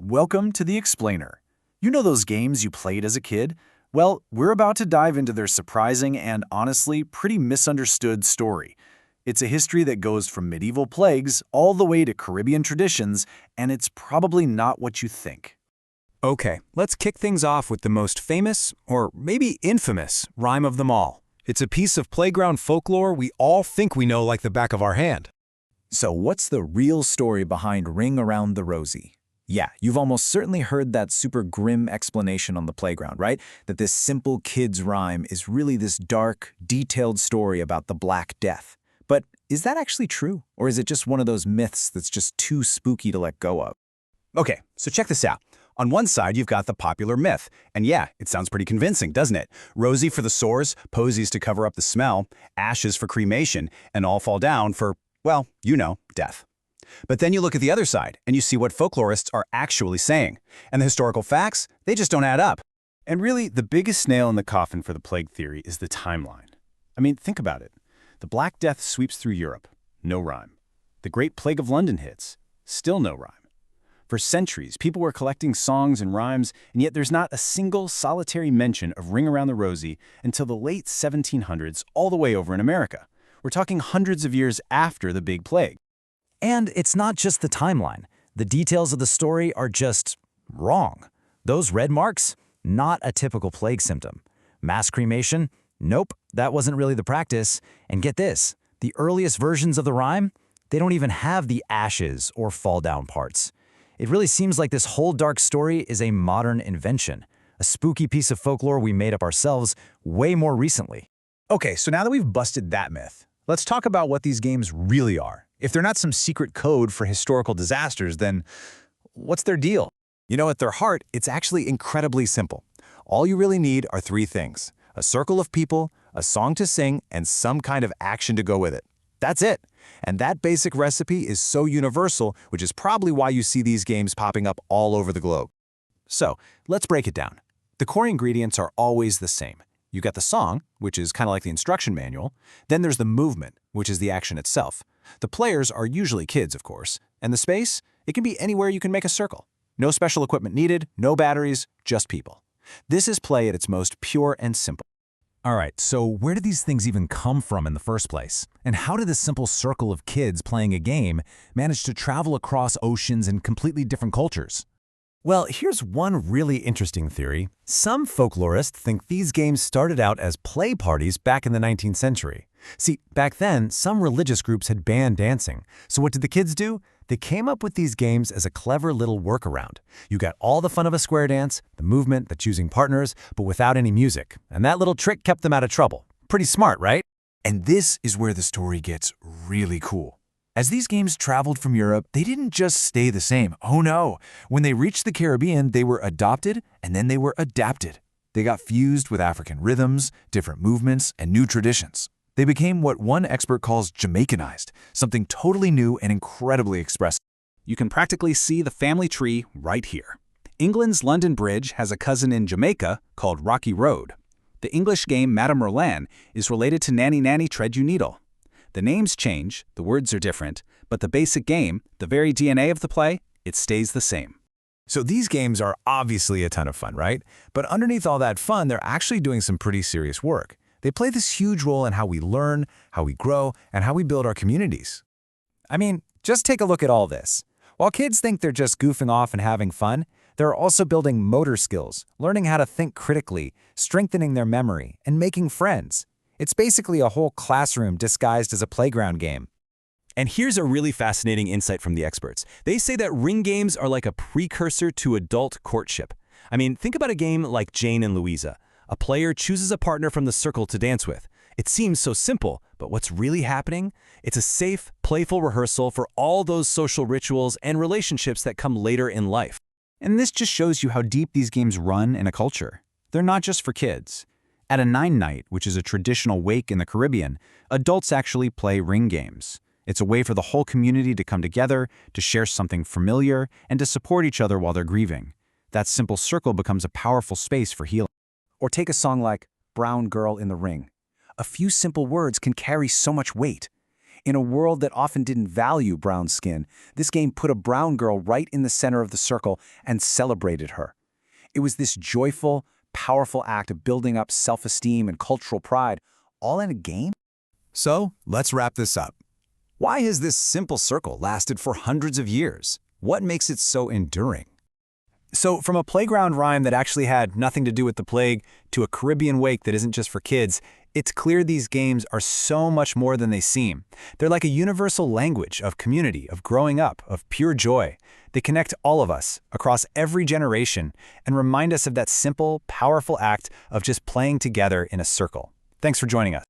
Welcome to The Explainer. You know those games you played as a kid? Well, we're about to dive into their surprising and honestly pretty misunderstood story. It's a history that goes from medieval plagues all the way to Caribbean traditions, and it's probably not what you think. Okay, let's kick things off with the most famous, or maybe infamous, rhyme of them all. It's a piece of playground folklore we all think we know like the back of our hand. So what's the real story behind Ring Around the Rosie? Yeah, you've almost certainly heard that super grim explanation on the playground, right? That this simple kid's rhyme is really this dark, detailed story about the Black Death. But is that actually true? Or is it just one of those myths that's just too spooky to let go of? Okay, so check this out. On one side, you've got the popular myth. And yeah, it sounds pretty convincing, doesn't it? Rosie for the sores, posies to cover up the smell, ashes for cremation, and all fall down for, well, you know, death. But then you look at the other side, and you see what folklorists are actually saying. And the historical facts, they just don't add up. And really, the biggest nail in the coffin for the plague theory is the timeline. I mean, think about it. The Black Death sweeps through Europe. No rhyme. The Great Plague of London hits. Still no rhyme. For centuries, people were collecting songs and rhymes, and yet there's not a single solitary mention of Ring Around the Rosie until the late 1700s all the way over in America. We're talking hundreds of years after the Big Plague. And it's not just the timeline. The details of the story are just wrong. Those red marks? Not a typical plague symptom. Mass cremation? Nope, that wasn't really the practice. And get this, the earliest versions of the rhyme? They don't even have the ashes or fall down parts. It really seems like this whole dark story is a modern invention, a spooky piece of folklore we made up ourselves way more recently. Okay, so now that we've busted that myth, let's talk about what these games really are. If they're not some secret code for historical disasters, then what's their deal? You know, at their heart, it's actually incredibly simple. All you really need are three things: a circle of people, a song to sing, and some kind of action to go with it. That's it. And that basic recipe is so universal, which is probably why you see these games popping up all over the globe. So, let's break it down. The core ingredients are always the same. You got the song, which is kind of like the instruction manual. Then there's the movement, which is the action itself. The players are usually kids, of course. And the space? It can be anywhere you can make a circle. No special equipment needed, no batteries, just people. This is play at its most pure and simple. All right, so where did these things even come from in the first place? And how did this simple circle of kids playing a game manage to travel across oceans and completely different cultures? Well, here's one really interesting theory. Some folklorists think these games started out as play parties back in the 19th century. See, back then, some religious groups had banned dancing. So what did the kids do? They came up with these games as a clever little workaround. You got all the fun of a square dance, the movement, the choosing partners, but without any music. And that little trick kept them out of trouble. Pretty smart, right? And this is where the story gets really cool. As these games traveled from Europe, they didn't just stay the same. Oh no! When they reached the Caribbean, they were adopted and then they were adapted. They got fused with African rhythms, different movements, and new traditions. They became what one expert calls Jamaicanized, something totally new and incredibly expressive. You can practically see the family tree right here. England's London Bridge has a cousin in Jamaica called Rocky Road. The English game Madame Roland is related to Nanny Nanny Tread You Needle. The names change, the words are different, but the basic game, the very DNA of the play, it stays the same. So these games are obviously a ton of fun, right? But underneath all that fun, they're actually doing some pretty serious work. They play this huge role in how we learn, how we grow, and how we build our communities. I mean, just take a look at all this. While kids think they're just goofing off and having fun, they're also building motor skills, learning how to think critically, strengthening their memory, and making friends. It's basically a whole classroom disguised as a playground game. And here's a really fascinating insight from the experts. They say that ring games are like a precursor to adult courtship. I mean, think about a game like Jane and Louisa. A player chooses a partner from the circle to dance with. It seems so simple, but what's really happening? It's a safe, playful rehearsal for all those social rituals and relationships that come later in life. And this just shows you how deep these games run in a culture. They're not just for kids. At a nine night, which is a traditional wake in the Caribbean, adults actually play ring games. It's a way for the whole community to come together, to share something familiar, and to support each other while they're grieving. That simple circle becomes a powerful space for healing. Or take a song like Brown Girl in the Ring. A few simple words can carry so much weight. In a world that often didn't value brown skin, this game put a brown girl right in the center of the circle and celebrated her. It was this joyful, powerful act of building up self-esteem and cultural pride, all in a game? So, let's wrap this up. Why has this simple circle lasted for hundreds of years? What makes it so enduring? So from a playground rhyme that actually had nothing to do with the plague to a Caribbean wake that isn't just for kids, it's clear these games are so much more than they seem. They're like a universal language of community, of growing up, of pure joy. They connect all of us across every generation and remind us of that simple, powerful act of just playing together in a circle. Thanks for joining us.